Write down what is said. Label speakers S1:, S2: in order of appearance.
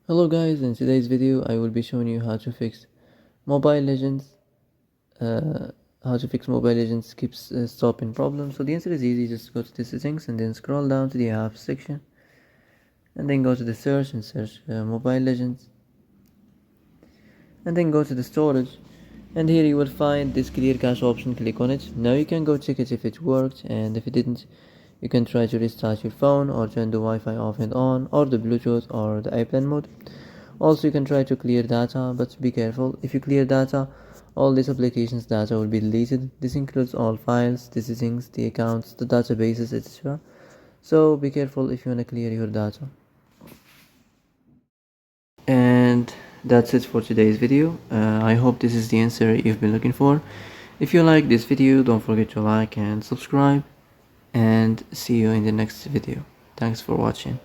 S1: Hello guys, in today's video I will be showing you how to fix Mobile Legends uh, Mobile Legends keeps stopping problems. So the answer is easy. Just go to the settings and then scroll down to the apps section and then go to the search and search Mobile Legends and then go to the storage, and here you will find this clear cache option. Click on it. Now you can go check it if it worked, and if it didn't you can try to restart your phone or turn the Wi-Fi off and on, or the Bluetooth or the airplane mode. Also, you can try to clear data, but be careful. If you clear data, all these applications data will be deleted. This includes all files, the settings, the accounts, the databases, etc. So be careful if you want to clear your data. And that's it for today's video. I hope this is the answer you've been looking for. If you like this video, don't forget to like and subscribe, and see you in the next video. Thanks for watching.